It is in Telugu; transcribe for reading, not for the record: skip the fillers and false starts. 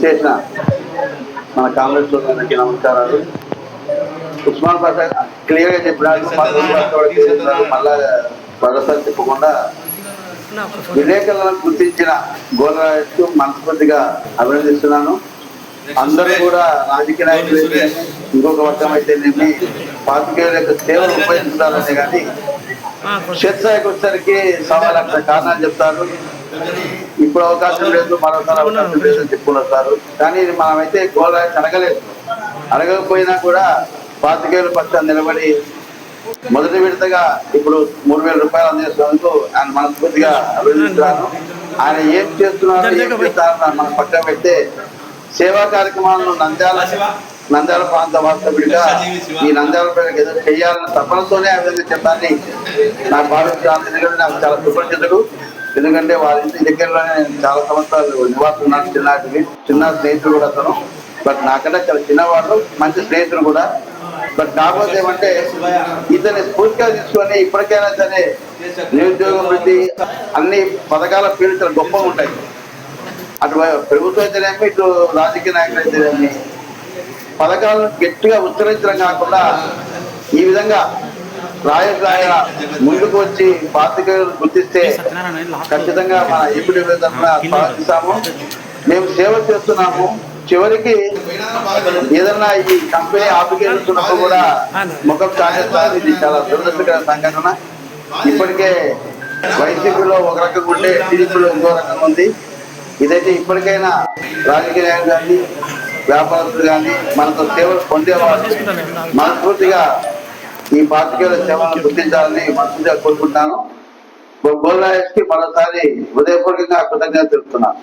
చేసిన మన కాంగ్రెస్ సోదరులకి నమస్కారాలు. ఉస్మాన్ పాషా క్లియర్ గా చెప్పినాడు, మళ్ళా మరోసారి చెప్పకుండా విలేకరులను గుర్తించిన గోల్రాజు మనస్ఫూర్తిగా అభినందిస్తున్నాను. అందరూ కూడా రాజకీయ నాయకులు ఇంకొక వర్గం అయితేనేమి పాతికేయుల యొక్క సేవలు ఉపయోగిస్తారనే కానీ క్షేత్రానికి వచ్చేసరికి 1.25 లక్షల కారణాలు చెప్తారు. ఇప్పుడు అవకాశం లేదు, మరోసారి అవకాశం లేదు అని చెప్పుకుంటారు. కానీ మనమైతే గోల్రాజు అడగలేదు. అడగకపోయినా కూడా పాతికేయుల పక్షాన్ని నిలబడి మొదటి విడతగా ఇప్పుడు 3,000 రూపాయలు అందిస్తున్నందుకు ఆయన మనస్ఫూర్తిగా అభినందిస్తున్నాను. ఆయన ఏం చేస్తున్నారు, ఏం చేస్తారని మనం పక్కన పెడితే సేవా కార్యక్రమాలను నంద్యాల ప్రాంత వాస్తవుడిగా ఈ నంద్యాల ప్రజలకు ఏదో చేయాలన్న తపనతోనే ఆ విధంగా చెప్పాలని నాకు భావిస్తున్నాను. ఎందుకంటే నాకు చాలా సుపరిచితుడు. ఎందుకంటే వారి ఇంటి దగ్గరలోనే నేను చాలా సంవత్సరాలు నివాసం ఉన్నాను. చిన్న స్నేహితుడు కూడా అతను. బట్ నాకంటే చాలా చిన్నవాడు, మంచి స్నేహితుడు కూడా. బట్ కాకపోతే ఏమంటే ఇతని స్ఫూర్తిగా తీసుకొని ఇప్పటికైనా సరే నిరుద్యోగం వృద్ధి అన్ని పథకాల పేర్లు చాలా గొప్పగా ఉంటాయి. అటు ప్రభుత్వం అయితేనేమి, ఇటు రాజకీయ నాయకులు అయితేనేమి పథకాలను గట్టిగా ఉచ్చరించడం కాకుండా ఈ విధంగా రాయ ముందుకు వచ్చి పాతికేయులను గుర్తిస్తే ఖచ్చితంగా మన ఏపీ తరఫున స్వాగతిస్తాము. మేము సేవ చేస్తున్నాము. చివరికి ఏదన్నా ఈ కంపెనీ ఆపికేస్తున్నప్పుడు కూడా ముఖం చాటేస్తారు. ఇది చాలా దురదృష్టకర సంఘటన. ఇప్పటికే వైసీపీలో ఒక రకంగా ఉంటే టీడీపీలో ఇంకో రకంగా ఉంది. ఇదైతే ఇప్పటికైనా రాజకీయ నాయకులు కానీ వ్యాపారస్తులు కానీ మనతో సేవలు పొందేవాళ్ళు మనస్ఫూర్తిగా ఈ పాతికేయుల సేవలను గుర్తించాలని మనస్ఫూర్తిగా కోరుకుంటున్నాను. గోల్రాజుకి మరోసారి హృదయపూర్వకంగా కృతజ్ఞతలు తెలుపుతున్నాను.